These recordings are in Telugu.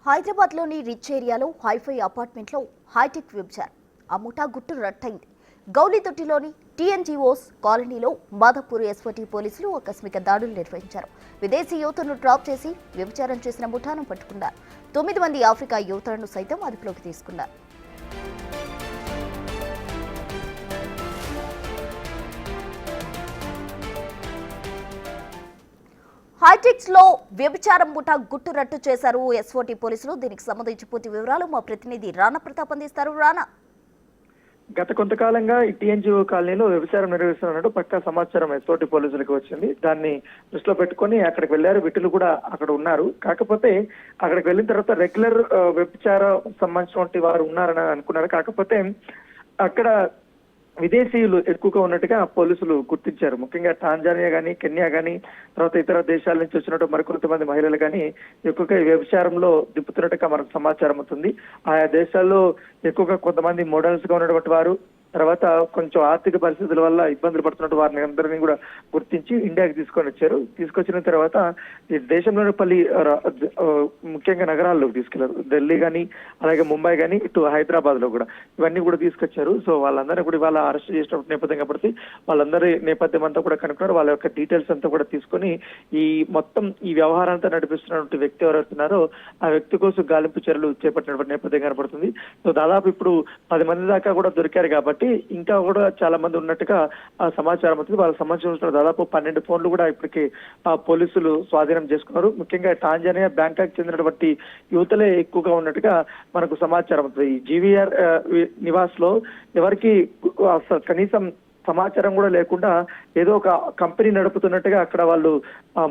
హైదరాబాద్లోని రిచ్ ఏరియాలో హైఫై అపార్ట్మెంట్లో హైటెక్ వ్యభిచారం ఆ ముఠా గుట్టు రట్టయింది. గౌలిదొట్టిలోని టీఎన్జీఓస్ కాలనీలో మాధవపూర్ ఎస్ఓటీ పోలీసులు ఆకస్మిక దాడులు నిర్వహించారు. విదేశీ యువతను డ్రాప్ చేసి వ్యభిచారం చేసిన ముఠాను పట్టుకున్నారు. 9 మంది ఆఫ్రికా యువతలను సైతం అదుపులోకి తీసుకున్నారు. హైటెక్స్ లో వ్యభిచారం ముఠా గుట్టు రట్టు చేశారు ఎస్ఓటీ పోలీసులు. దీనికి సంబంధించి పూర్తి వివరాలు మా ప్రతినిధి రాణా ప్రతాప్ అందిస్తారు. రాణా, గత కొంతకాలంగా ఈ టీఎన్జీఓ కాలనీలో వ్యభిచారం నిర్వహిస్తున్నట్టు పక్కా సమాచారం ఎస్ఓటీ పోలీసులకు వచ్చింది. దాన్ని దృష్టిలో పెట్టుకుని అక్కడికి వెళ్లారు. విటులు కూడా అక్కడ ఉన్నారు. కాకపోతే అక్కడికి వెళ్ళిన తర్వాత రెగ్యులర్ వ్యభిచారం సంబంధించినటువంటి వారు ఉన్నారని అనుకున్నారు. కాకపోతే అక్కడ విదేశీయులు ఎక్కువగా ఉన్నట్టుగా పోలీసులు గుర్తించారు. ముఖ్యంగా టాంజానియా గానీ, కెన్యా గానీ, తర్వాత ఇతర దేశాల నుంచి వచ్చినట్టు మరికొంతమంది మహిళలు కానీ ఎక్కువగా ఈ వ్యభిచారంలో దిప్పుతున్నట్టుగా మనకు సమాచారం అవుతుంది. ఆయా దేశాల్లో ఎక్కువగా కొంతమంది మోడల్స్ గా ఉన్నటువంటి వారు, తర్వాత కొంచెం ఆర్థిక పరిస్థితుల వల్ల ఇబ్బందులు పడుతున్నట్టు వారిని అందరినీ కూడా గుర్తించి ఇండియాకి తీసుకొని వచ్చారు. తీసుకొచ్చిన తర్వాత ఈ దేశంలోని పలు ముఖ్యంగా నగరాల్లోకి తీసుకెళ్లారు. ఢిల్లీ కానీ, అలాగే ముంబై కానీ, ఇటు హైదరాబాద్ లో కూడా ఇవన్నీ కూడా తీసుకొచ్చారు. సో వాళ్ళందరినీ కూడా ఇవాళ అరెస్ట్ చేసినప్పుడు నేపథ్యం కాబట్టి వాళ్ళందరి నేపథ్యం అంతా కూడా కనుక్కున్నారు. వాళ్ళ యొక్క డీటెయిల్స్ అంతా కూడా తీసుకొని ఈ మొత్తం ఈ వ్యవహారంతా నడిపిస్తున్నటువంటి వ్యక్తి ఎవరైతున్నారో ఆ వ్యక్తి కోసం గాలింపు చర్యలు చేపట్టినటువంటి నేపథ్యం కనబడుతుంది. సో దాదాపు ఇప్పుడు 10 మంది దాకా కూడా దొరికారు కాబట్టి ఇంకా కూడా చాలా మంది ఉన్నట్టుగా సమాచారం అవుతుంది. వాళ్ళకి సంబంధించిన దాదాపు 12 ఫోన్లు కూడా ఇప్పటికీ పోలీసులు స్వాధీనం చేసుకున్నారు. ముఖ్యంగా టాంజానియా, బ్యాంకాక్ చెందినటువంటి యువతలే ఎక్కువగా ఉన్నట్టుగా మనకు సమాచారం అవుతుంది. ఈ జీవీఆర్ నివాస్ లో ఎవరికి కనీసం సమాచారం కూడా లేకుండా ఏదో ఒక కంపెనీ నడుపుతున్నట్టుగా అక్కడ వాళ్ళు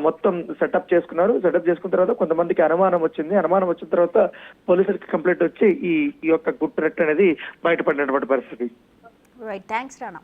మొత్తం సెటప్ చేసుకున్నారు. సెటప్ చేసుకున్న తర్వాత కొంతమందికి అనుమానం వచ్చింది. అనుమానం వచ్చిన తర్వాత పోలీసులకి కంప్లైంట్ వచ్చి ఈ యొక్క గుట్టు రెట్ అనేది బయటపడినటువంటి పరిస్థితి. Right, thanks Rana.